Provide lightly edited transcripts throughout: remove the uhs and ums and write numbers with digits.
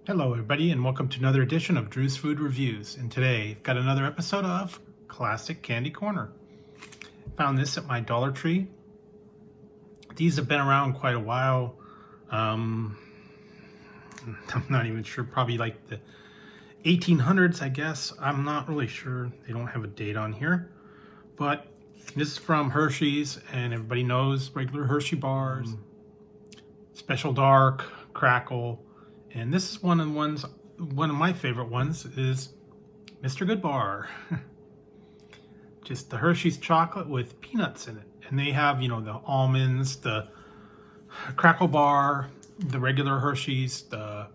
Hello everybody and welcome to another edition of Drew's Food Reviews, and today I've got another episode of Classic Candy Corner. Found this at my Dollar Tree. These have been around quite a while. I'm not even sure, probably like the 1800s I guess. I'm not really sure, they don't have a date on here. But this is from Hershey's, and everybody knows regular Hershey bars, Special Dark, Crackle. And this is one of my favorite ones is Mr. Goodbar. Just the Hershey's chocolate with peanuts in it. And they have, you know, the almonds, the Crackle bar, the regular Hershey's, the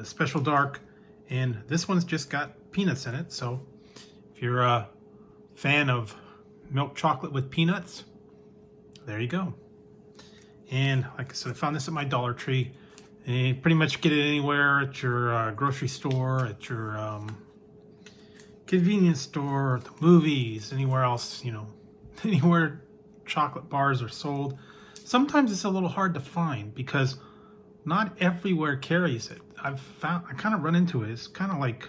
Special Dark, and this one's just got peanuts in it. So if you're a fan of milk chocolate with peanuts, there you go. And like I said, I found this at my Dollar Tree. And you pretty much get it anywhere at your grocery store, at your convenience store, the movies, anywhere else, you know, anywhere chocolate bars are sold. Sometimes it's a little hard to find because not everywhere carries it. I kind of run into it. It's kind of like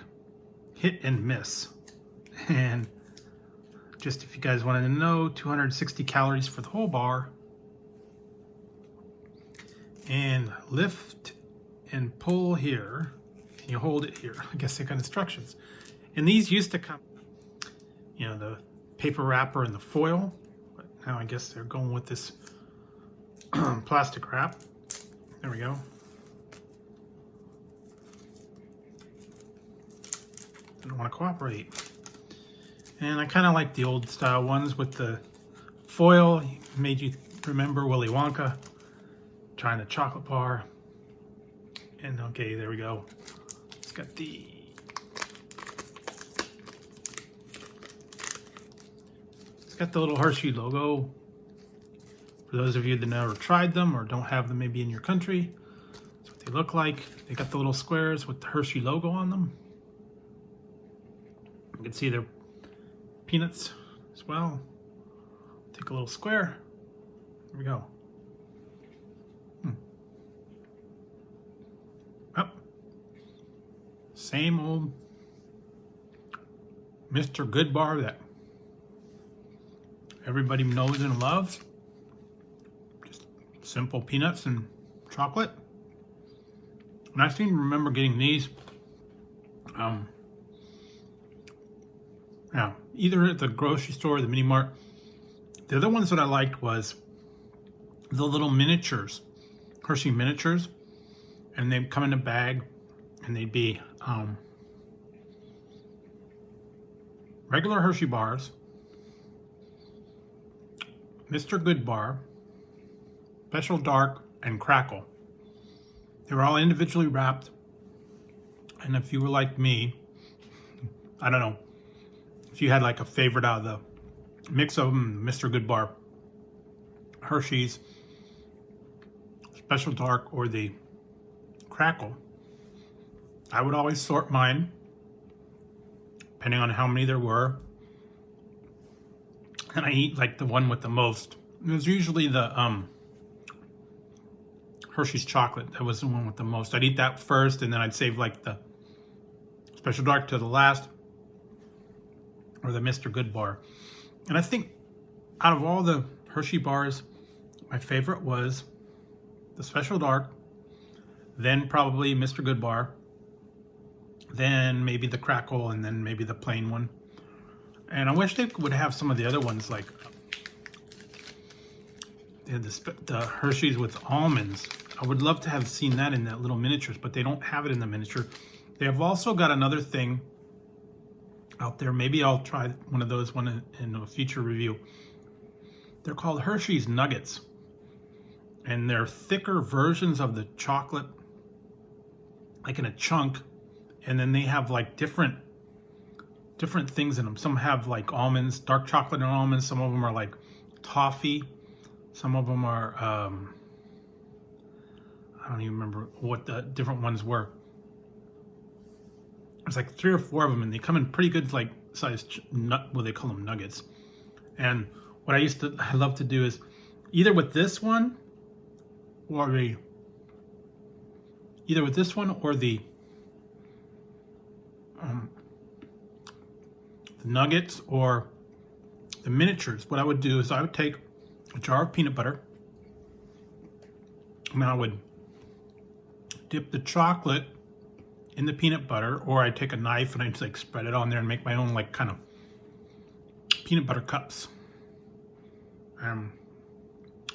hit and miss. And just if you guys wanted to know, 260 calories for the whole bar. And lift and pull here. You hold it here. I guess they got instructions. And these used to come, you know, the paper wrapper and the foil. But now I guess they're going with this plastic wrap. There we go. Didn't want to cooperate. And I kind of like the old style ones with the foil. Made you remember Willy Wonka trying the chocolate bar. And okay, there we go. It's got the little Hershey logo. For those of you that never tried them or don't have them maybe in your country, that's what they look like. They got the little squares with the Hershey logo on them. You can see their peanuts as well. Take a little square. There we go. Same old Mr. Goodbar that everybody knows and loves. Just simple peanuts and chocolate. And I seem to remember getting these either at the grocery store or the mini mart. The other ones that I liked was the little miniatures, Hershey miniatures, and they'd come in a bag. And they'd be regular Hershey bars, Mr. Goodbar, Special Dark, and Crackle. They were all individually wrapped. And if you were like me, I don't know, if you had like a favorite out of the mix of them, Mr. Goodbar, Hershey's, Special Dark, or the Crackle, I would always sort mine, depending on how many there were. And I eat like the one with the most. It was usually the Hershey's chocolate. That was the one with the most. I'd eat that first, and then I'd save like the Special Dark to the last, or the Mr. Goodbar. And I think out of all the Hershey bars, my favorite was the Special Dark, then probably Mr. Goodbar, then maybe the Crackle, and then maybe the plain one. And I wish they would have some of the other ones, like they had the Hershey's with almonds. I would love to have seen that in that little miniatures, but they don't have it in the miniature. They have also got another thing out there. Maybe I'll try one of those in a future review. They're called Hershey's Nuggets. And they're thicker versions of the chocolate, like in a chunk. And then they have like different things in them. Some have like almonds, dark chocolate and almonds. Some of them are like toffee. Some of them are, I don't even remember what the different ones were. There's like 3 or 4 of them, and they come in pretty good like sized well, they call them nuggets. And what I love to do is either with this one or the either with this one or the nuggets or the miniatures. What I would do is I would take a jar of peanut butter and I would dip the chocolate in the peanut butter, or I'd take a knife and I'd just like spread it on there and make my own like kind of peanut butter cups.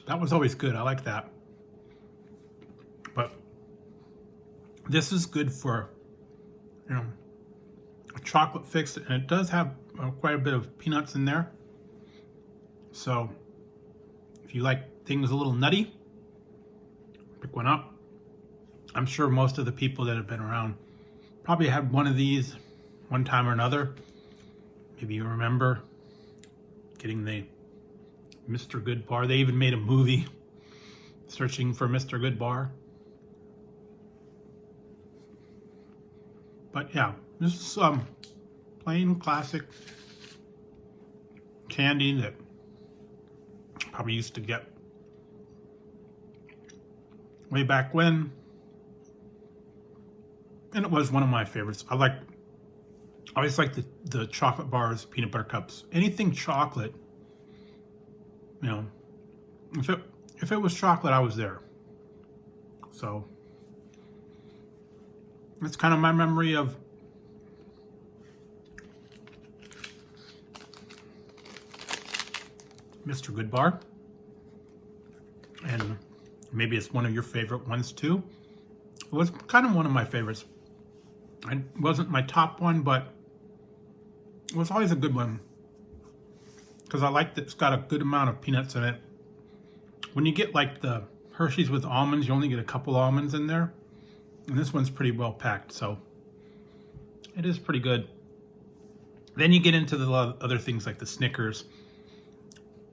That was always good. I like that. But this is good for, you know, a chocolate fix, and it does have quite a bit of peanuts in there. So if you like things a little nutty, pick one up. I'm sure most of the people that have been around probably had one of these one time or another. Maybe you remember getting the Mr. Goodbar. They even made a movie, Searching for Mr. Goodbar. But yeah, this is plain classic candy that I probably used to get way back when. And it was one of my favorites. I always liked the chocolate bars, peanut butter cups, anything chocolate. You know, if it was chocolate, I was there. So that's kind of my memory of Mr. Goodbar. And maybe it's one of your favorite ones too. It was kind of one of my favorites. It wasn't my top one, but it was always a good one, because I like that it's got a good amount of peanuts in it. When you get like the Hershey's with almonds, you only get a couple almonds in there. And this one's pretty well packed, so it is pretty good. Then you get into the other things like the Snickers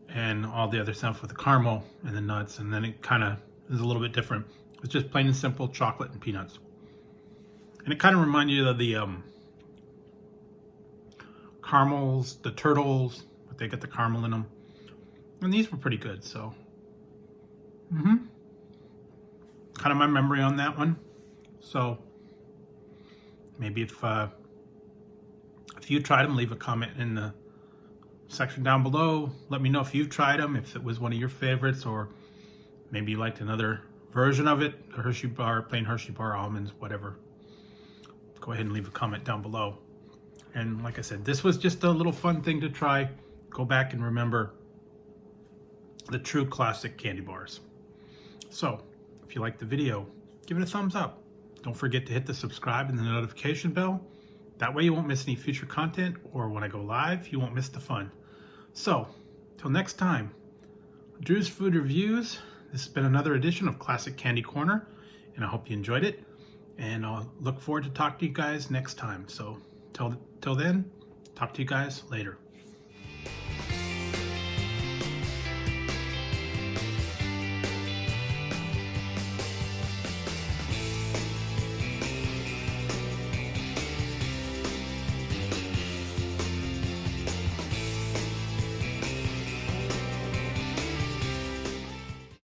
and all the other stuff with the caramel and the nuts, and then it kind of is a little bit different. It's just plain and simple chocolate and peanuts. And it kind of reminds you of the caramels, the turtles, but they get the caramel in them. And these were pretty good, so. Kind of my memory on that one. So maybe if you tried them, leave a comment in the section down below. Let me know if you've tried them, if it was one of your favorites, or maybe you liked another version of it, a Hershey bar, plain Hershey bar, almonds, whatever. Go ahead and leave a comment down below. And like I said, this was just a little fun thing to try. Go back and remember the true classic candy bars. So if you liked the video, give it a thumbs up. Don't forget to hit the subscribe and the notification bell. That way you won't miss any future content, or when I go live, you won't miss the fun. So, till next time, Drew's Food Reviews. This has been another edition of Classic Candy Corner, and I hope you enjoyed it. And I'll look forward to talking to you guys next time. So, till then, talk to you guys later.